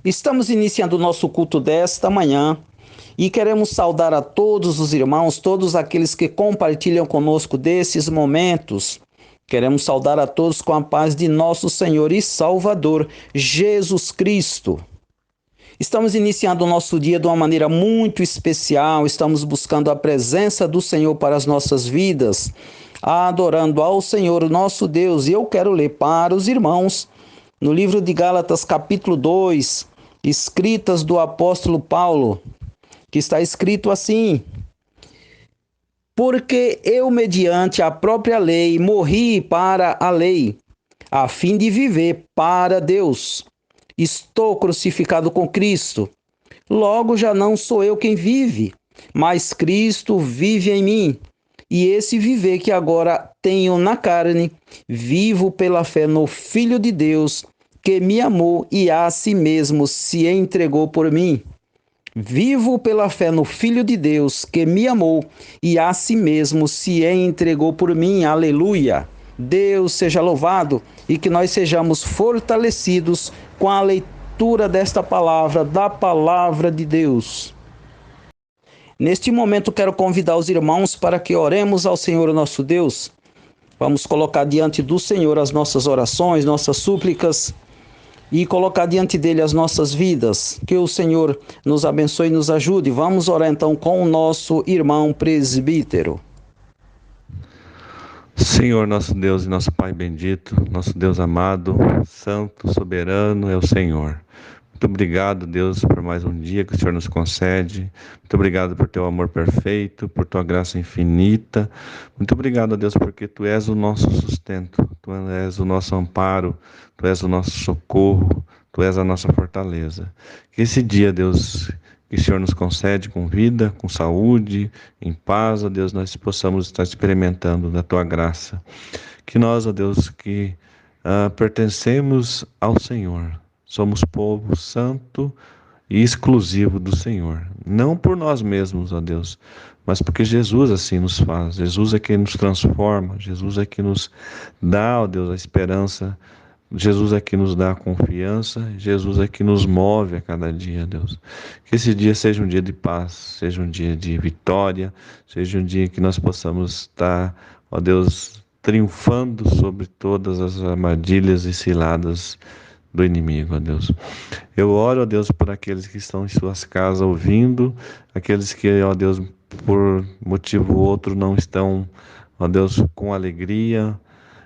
Estamos iniciando o nosso culto desta manhã e queremos saudar a todos os irmãos, todos aqueles que compartilham conosco desses momentos. Queremos saudar a todos com a paz de nosso Senhor e Salvador, Jesus Cristo. Estamos iniciando o nosso dia de uma maneira muito especial, estamos buscando a presença do Senhor para as nossas vidas, adorando ao Senhor nosso Deus. E eu quero ler para os irmãos, no livro de Gálatas, capítulo 2, escritas do apóstolo Paulo, que está escrito assim: porque eu, mediante a própria lei, morri para a lei, a fim de viver para Deus. Estou crucificado com Cristo. Logo já não sou eu quem vive, mas Cristo vive em mim. E esse viver que agora tenho na carne, vivo pela fé no Filho de Deus, que me amou e a si mesmo se entregou por mim. Vivo pela fé no Filho de Deus, que me amou e a si mesmo se entregou por mim. Aleluia! Deus seja louvado e que nós sejamos fortalecidos com a leitura desta palavra, da palavra de Deus. Neste momento quero convidar os irmãos para que oremos ao Senhor nosso Deus. Vamos colocar diante do Senhor as nossas orações, nossas súplicas e colocar diante dele as nossas vidas. Que o Senhor nos abençoe e nos ajude. Vamos orar então com o nosso irmão presbítero. Senhor, nosso Deus e nosso Pai bendito, nosso Deus amado, santo, soberano é o Senhor. Muito obrigado, Deus, por mais um dia que o Senhor nos concede. Muito obrigado por teu amor perfeito, por tua graça infinita. Muito obrigado, Deus, porque tu és o nosso sustento, tu és o nosso amparo, tu és o nosso socorro, tu és a nossa fortaleza. Que esse dia, Deus, que o Senhor nos concede com vida, com saúde, em paz, ó Deus, nós possamos estar experimentando da tua graça. Que nós, ó Deus, que pertencemos ao Senhor, somos povo santo e exclusivo do Senhor. Não por nós mesmos, ó Deus, mas porque Jesus assim nos faz. Jesus é quem nos transforma, Jesus é quem nos dá, ó Deus, a esperança. Jesus é que nos dá a confiança, Jesus é que nos move a cada dia, Deus. Que esse dia seja um dia de paz, seja um dia de vitória, seja um dia que nós possamos estar, ó Deus, triunfando sobre todas as armadilhas e ciladas do inimigo, ó Deus. Eu oro, ó Deus, por aqueles que estão em suas casas ouvindo, aqueles que, ó Deus, por motivo ou outro não estão, ó Deus, com alegria.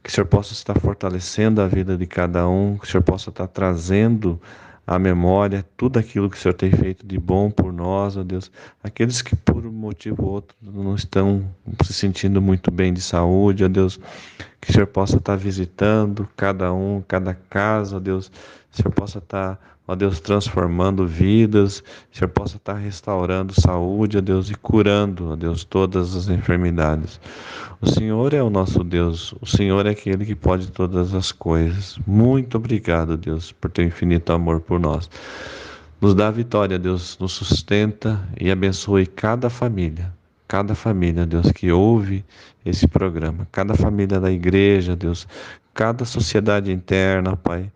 Que o Senhor possa estar fortalecendo a vida de cada um, que o Senhor possa estar trazendo à memória tudo aquilo que o Senhor tem feito de bom por nós, ó Deus. Aqueles que por um motivo ou outro não estão se sentindo muito bem de saúde, ó Deus, que o Senhor possa estar visitando cada um, cada casa, ó Deus. Que o Senhor possa estar, ó Deus, transformando vidas, que o Senhor possa estar restaurando saúde, ó Deus, e curando, ó Deus, todas as enfermidades. O Senhor é o nosso Deus, o Senhor é aquele que pode todas as coisas. Muito obrigado, Deus, por teu infinito amor por nós. Nos dá a vitória, Deus, nos sustenta e abençoe cada família, Deus, que ouve esse programa, cada família da igreja, Deus, cada sociedade interna, Pai.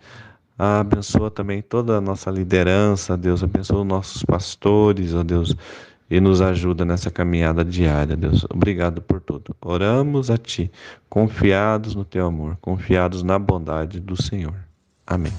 Abençoa também toda a nossa liderança, Deus, abençoa os nossos pastores, ó Deus, e nos ajuda nessa caminhada diária, Deus. Obrigado por tudo. Oramos a Ti, confiados no Teu amor, confiados na bondade do Senhor. Amém.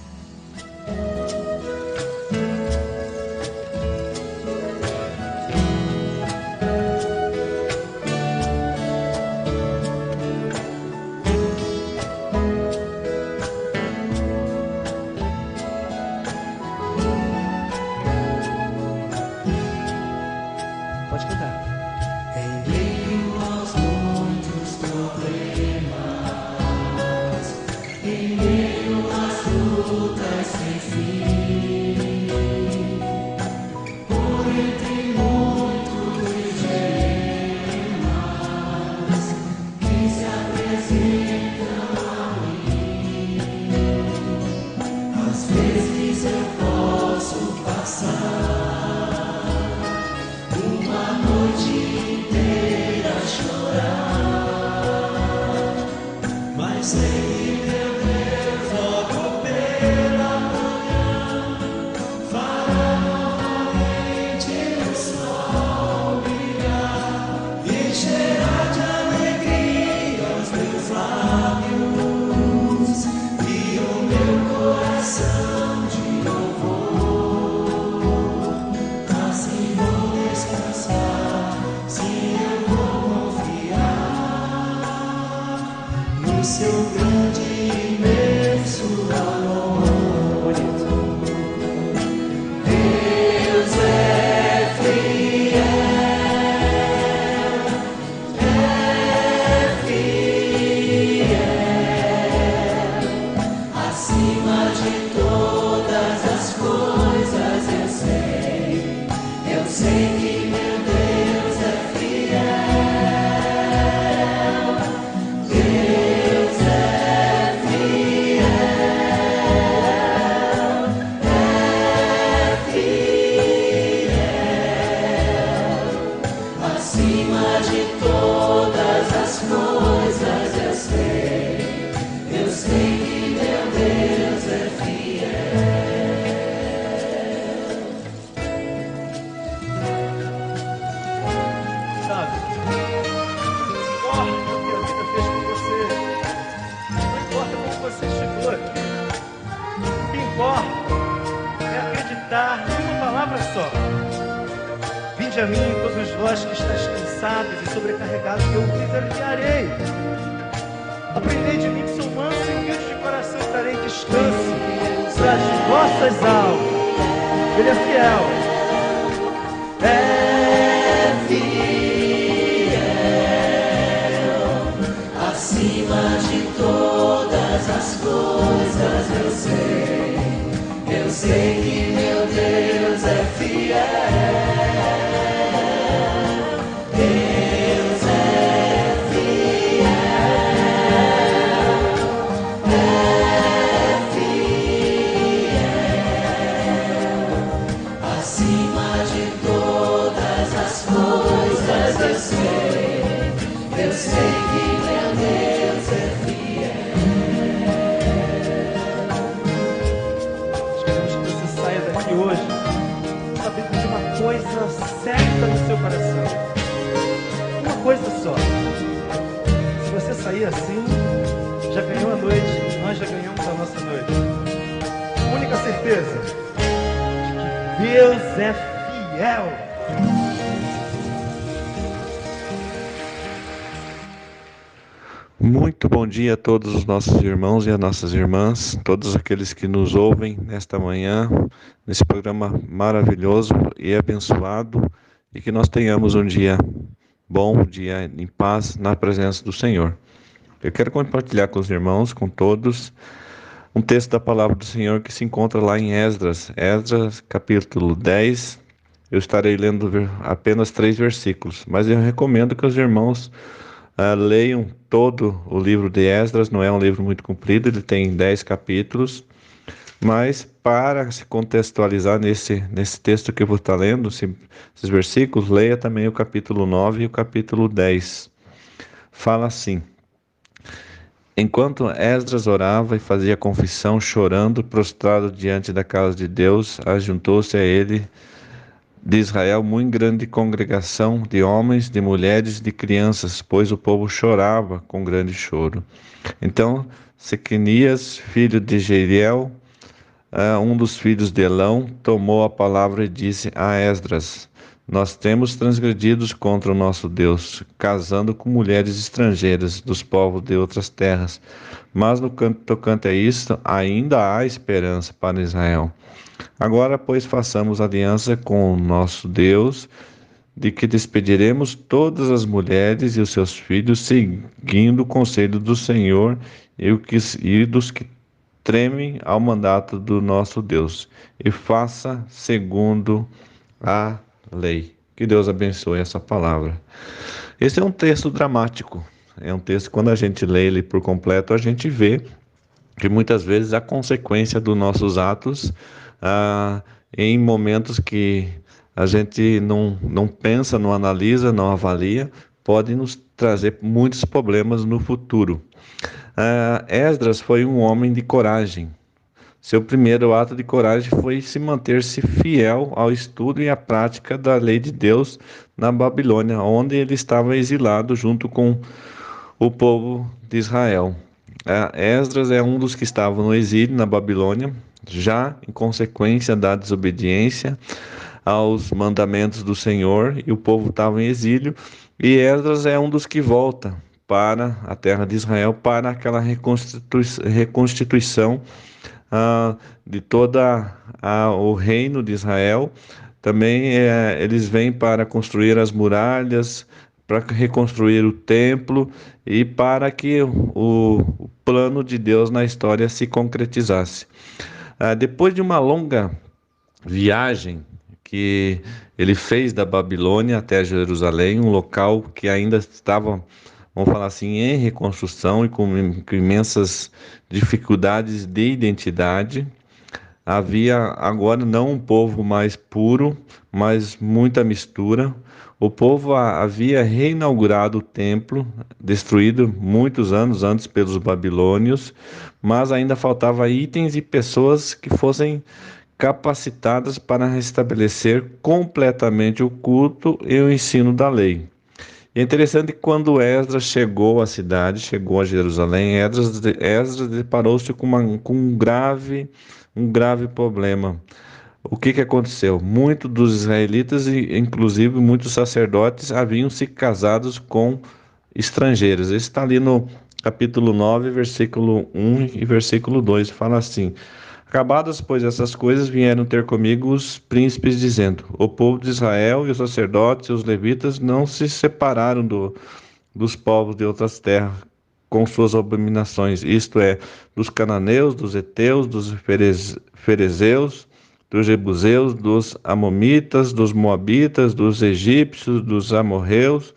Pode cantar. Em meio aos muitos problemas, em meio às lutas sem fim, por entre muitos dilemas que se apresentam a mim, às vezes eu posso passar uma noite inteira a chorar, mas sei que meu Deus logo pela manhã Vinde a mim, todos vós que estáis cansados e sobrecarregados, que eu vos aliviarei. Aprendei de mim, que sou manso e humilde de coração, trarei descanso para as vossas almas. Ele é fiel. É fiel. Acima de todas as coisas eu sei que meu Deus é fiel. Eu sei que meu Deus é fiel. Queremos que você saia daqui hoje sabendo de uma coisa certa no seu coração. Uma coisa só. Se você sair assim, já ganhou a noite, nós já ganhamos a nossa noite. Única certeza de que Deus é fiel. Muito bom dia a todos os nossos irmãos e as nossas irmãs, todos aqueles que nos ouvem nesta manhã, nesse programa maravilhoso e abençoado, e que nós tenhamos um dia bom, um dia em paz, na presença do Senhor. Eu quero compartilhar com os irmãos, com todos, um texto da palavra do Senhor que se encontra lá em Esdras, capítulo 10. Eu estarei lendo apenas 3 versículos, mas eu recomendo que os irmãos leiam todo o livro de Esdras. Não é um livro muito comprido, ele tem 10 capítulos, mas para se contextualizar nesse texto que eu vou estar lendo, esses versículos, leia também o capítulo 9 e o capítulo 10. Fala assim: enquanto Esdras orava e fazia confissão, chorando, prostrado diante da casa de Deus, ajuntou-se a ele de Israel muito grande congregação de homens, de mulheres, de crianças, pois o povo chorava com grande choro. Então Sequenias, filho de Jeiel, um dos filhos de Elão, tomou a palavra e disse a Esdras: nós temos transgredido contra o nosso Deus, casando com mulheres estrangeiras dos povos de outras terras. Mas no tocante a isto, ainda há esperança para Israel. Agora, pois, façamos aliança com o nosso Deus, de que despediremos todas as mulheres e os seus filhos, seguindo o conselho do Senhor e dos que tremem ao mandato do nosso Deus, e faça segundo a lei. Que Deus abençoe essa palavra. Esse é um texto dramático. É um texto que, quando a gente lê ele por completo, a gente vê que muitas vezes a consequência dos nossos atos, em momentos que a gente não pensa, não analisa, não avalia, pode nos trazer muitos problemas no futuro. Esdras foi um homem de coragem. Seu primeiro ato de coragem foi se manter-se fiel ao estudo e à prática da lei de Deus na Babilônia, onde ele estava exilado junto com o povo de Israel. Esdras é um dos que estavam no exílio na Babilônia, já em consequência da desobediência aos mandamentos do Senhor, e o povo estava em exílio, e Esdras é um dos que volta para a terra de Israel, para aquela reconstituição de toda o reino de Israel. Também eles vêm para construir as muralhas, para reconstruir o templo e para que o plano de Deus na história se concretizasse. Depois de uma longa viagem que ele fez da Babilônia até Jerusalém, um local que ainda estava, vamos falar assim, em reconstrução e com imensas dificuldades de identidade. Havia agora não um povo mais puro, mas muita mistura. O povo havia reinaugurado o templo, destruído muitos anos antes pelos babilônios, mas ainda faltava itens e pessoas que fossem capacitadas para restabelecer completamente o culto e o ensino da lei. E é interessante que quando Esdras chegou à cidade, chegou a Jerusalém, Esdras deparou-se com um grave problema. O que aconteceu? Muitos dos israelitas, e inclusive muitos sacerdotes, haviam se casados com estrangeiros. Isso está ali no capítulo 9, versículo 1 e versículo 2. Fala assim: acabadas, pois, essas coisas, vieram ter comigo os príncipes, dizendo: o povo de Israel e os sacerdotes e os levitas não se separaram dos povos de outras terras com suas abominações, isto é, dos cananeus, dos heteus, dos ferezeus, dos jebuseus, dos amomitas, dos moabitas, dos egípcios, dos amorreus,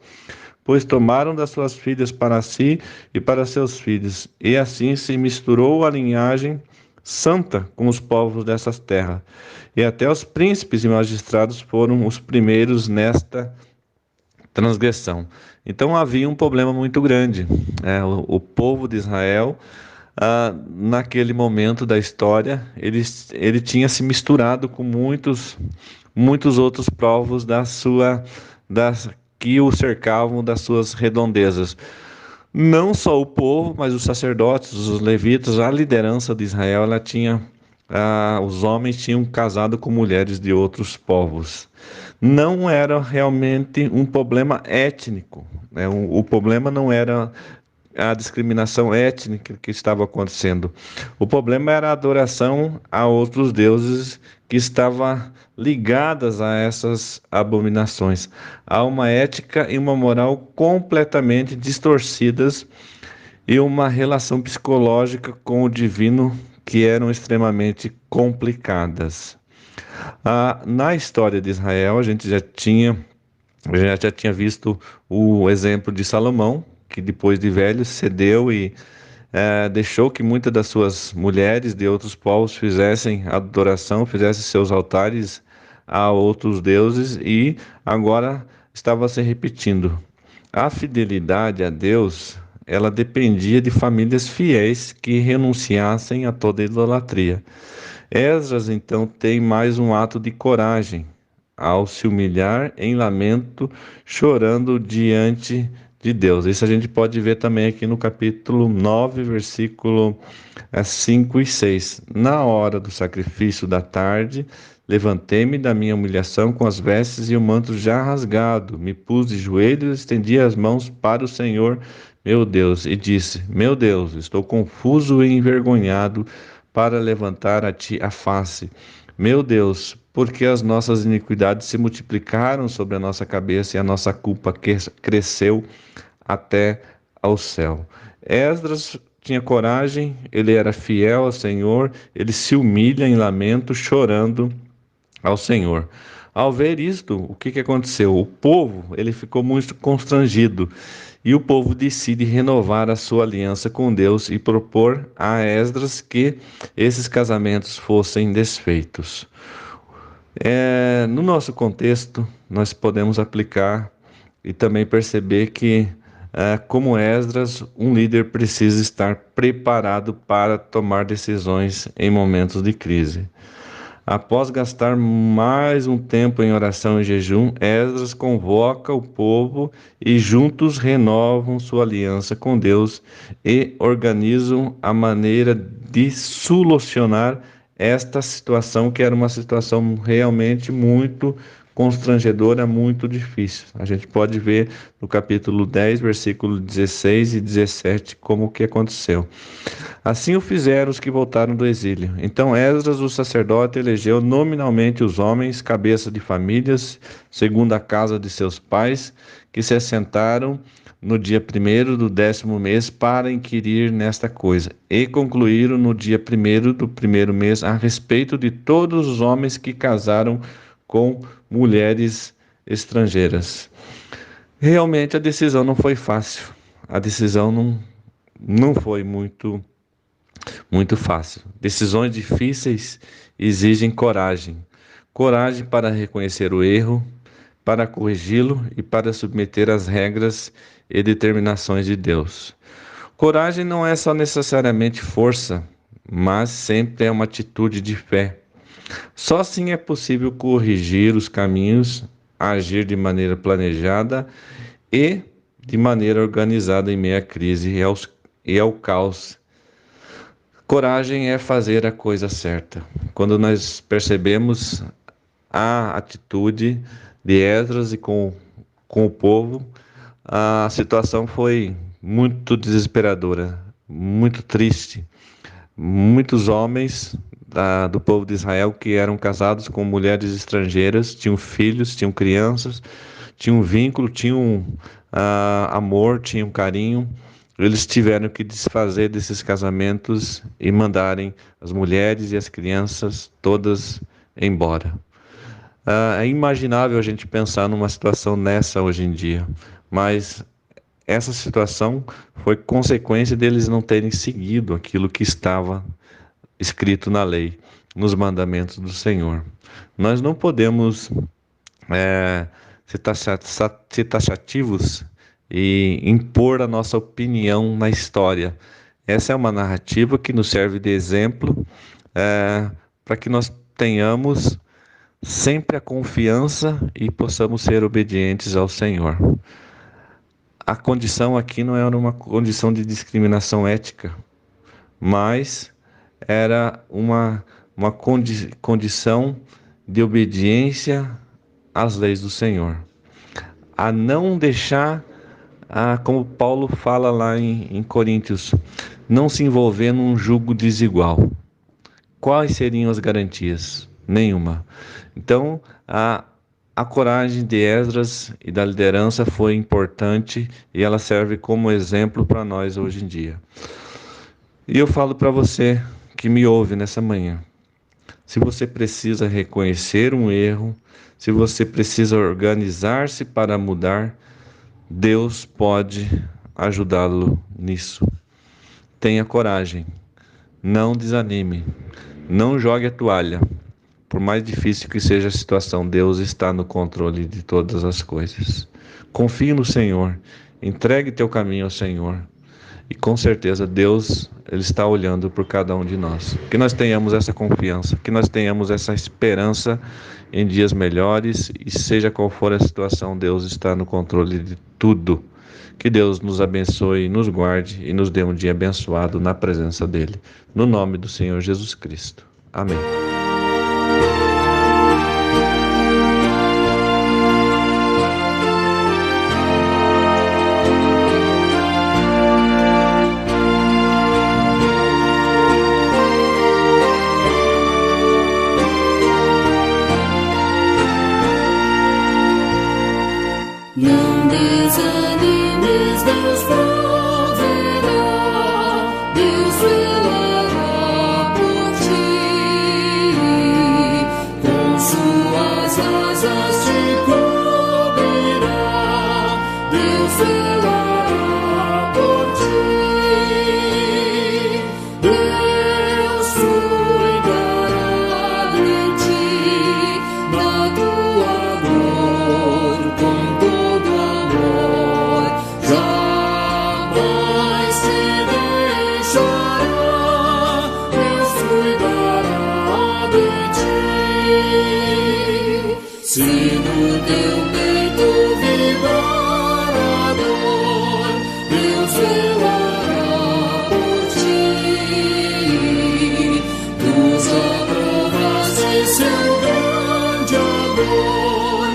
pois tomaram das suas filhas para si e para seus filhos, e assim se misturou a linhagem santa com os povos dessas terras. E até os príncipes e magistrados foram os primeiros nesta transgressão. Então havia um problema muito grande. O povo de Israel, naquele momento da história, ele tinha se misturado com muitos outros povos que o cercavam, das suas redondezas. Não só o povo, mas os sacerdotes, os levitas, a liderança de Israel, os homens tinham casado com mulheres de outros povos. Não era realmente um problema étnico, né? O problema não era a discriminação étnica que estava acontecendo. O problema era a adoração a outros deuses que estava ligadas a essas abominações. Há uma ética e uma moral completamente distorcidas e uma relação psicológica com o divino que eram extremamente complicadas. Na história de Israel, a gente já tinha visto o exemplo de Salomão, que depois de velho cedeu e deixou que muitas das suas mulheres de outros povos fizessem adoração, fizessem seus altares a outros deuses, e agora estava se repetindo. A fidelidade a Deus, ela dependia de famílias fiéis que renunciassem a toda idolatria. Esdras, então, tem mais um ato de coragem ao se humilhar em lamento, chorando diante de Deus. Isso a gente pode ver também aqui no capítulo 9, versículo 5 e 6. Na hora do sacrifício da tarde, levantei-me da minha humilhação com as vestes e o manto já rasgado, me pus de joelhos e estendi as mãos para o Senhor, meu Deus, e disse: meu Deus, estou confuso e envergonhado para levantar a ti a face. Meu Deus, porque as nossas iniquidades se multiplicaram sobre a nossa cabeça e a nossa culpa cresceu até ao céu. Esdras tinha coragem, ele era fiel ao Senhor, ele se humilha em lamento, chorando ao Senhor. Ao ver isto, o que aconteceu? O povo, ele ficou muito constrangido, e o povo decide renovar a sua aliança com Deus e propor a Esdras que esses casamentos fossem desfeitos. No nosso contexto, nós podemos aplicar e também perceber que, como Esdras, um líder precisa estar preparado para tomar decisões em momentos de crise. Após gastar mais um tempo em oração e jejum, Esdras convoca o povo e juntos renovam sua aliança com Deus e organizam a maneira de solucionar esta situação, que era uma situação realmente muito constrangedora, muito difícil. A gente pode ver no capítulo 10, versículo 16 e 17, como que aconteceu. Assim o fizeram os que voltaram do exílio. Então Esdras, o sacerdote, elegeu nominalmente os homens, cabeça de famílias, segundo a casa de seus pais, que se assentaram no dia 1º do 10º mês para inquirir nesta coisa, e concluíram no dia 1º do 1º mês a respeito de todos os homens que casaram com mulheres estrangeiras. Realmente a decisão não foi fácil, a decisão não foi muito fácil. Decisões difíceis exigem coragem. Coragem para reconhecer o erro, para corrigi-lo e para submeter às regras e determinações de Deus. Coragem não é só necessariamente força, mas sempre é uma atitude de fé. Só assim é possível corrigir os caminhos, agir de maneira planejada e de maneira organizada em meio à crise e ao caos. Coragem é fazer a coisa certa. Quando nós percebemos a atitude de Esdras e com o povo, a situação foi muito desesperadora, muito triste. Muitos homens do povo de Israel que eram casados com mulheres estrangeiras, tinham filhos, tinham crianças, tinham vínculo, tinham amor, tinham carinho. Eles tiveram que desfazer desses casamentos e mandarem as mulheres e as crianças todas embora. É imaginável a gente pensar numa situação nessa hoje em dia, mas essa situação foi consequência deles não terem seguido aquilo que estava escrito na lei, nos mandamentos do Senhor. Nós não podemos ser taxativos e impor a nossa opinião na história. Essa é uma narrativa que nos serve de exemplo para que nós tenhamos sempre a confiança e possamos ser obedientes ao Senhor. A condição aqui não era uma condição de discriminação ética, mas era uma condição de obediência às leis do Senhor. A não deixar, como Paulo fala lá em Coríntios, não se envolver num jugo desigual. Quais seriam as garantias? Nenhuma. Então, a coragem de Esdras e da liderança foi importante e ela serve como exemplo para nós hoje em dia. E eu falo para você que me ouve nessa manhã, se você precisa reconhecer um erro, se você precisa organizar-se para mudar, Deus pode ajudá-lo nisso. Tenha coragem, não desanime, não jogue a toalha. Por mais difícil que seja a situação, Deus está no controle de todas as coisas. Confie no Senhor, entregue teu caminho ao Senhor e com certeza Deus, Ele está olhando por cada um de nós. Que nós tenhamos essa confiança, que nós tenhamos essa esperança em dias melhores e seja qual for a situação, Deus está no controle de tudo. Que Deus nos abençoe, nos guarde e nos dê um dia abençoado na presença dEle. No nome do Senhor Jesus Cristo. Amém. Não desanimes, Deus proverá, Deus velará por ti, com suas asas te cobrirá, Deus velará por ti, Deus cuidará de ti, na tua dor, com jamais te deixará, Deus cuidará de ti. Se no teu peito vibrar a dor, Deus velará por ti. Tu já provaste seu grande amor,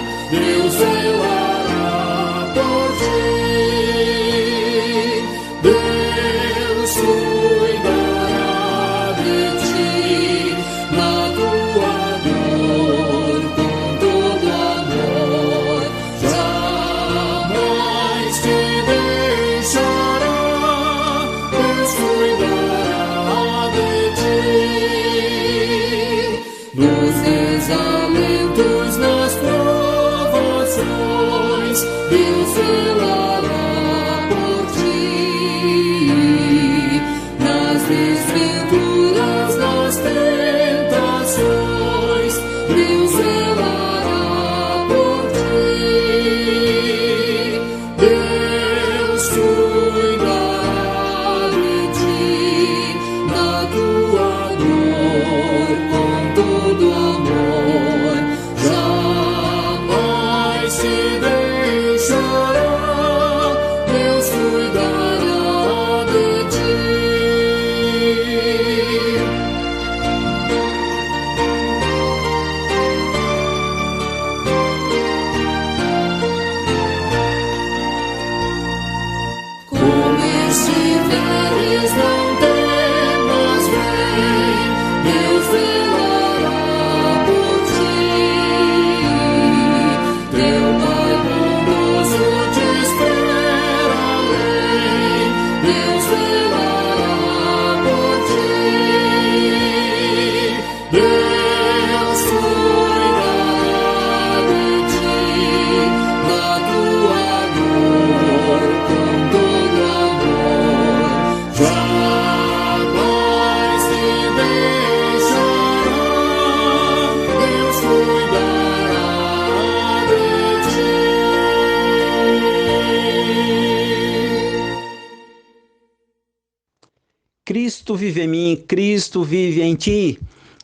vive em mim, Cristo vive em ti,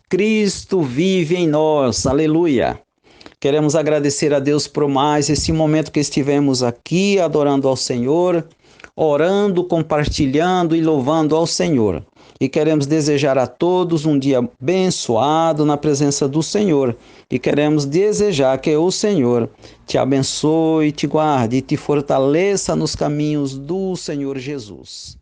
Cristo vive em nós. Aleluia. Queremos agradecer a Deus por mais esse momento que estivemos aqui adorando ao Senhor, orando, compartilhando e louvando ao Senhor. E queremos desejar a todos um dia abençoado na presença do Senhor. E queremos desejar que o Senhor te abençoe, te guarde e te fortaleça nos caminhos do Senhor Jesus.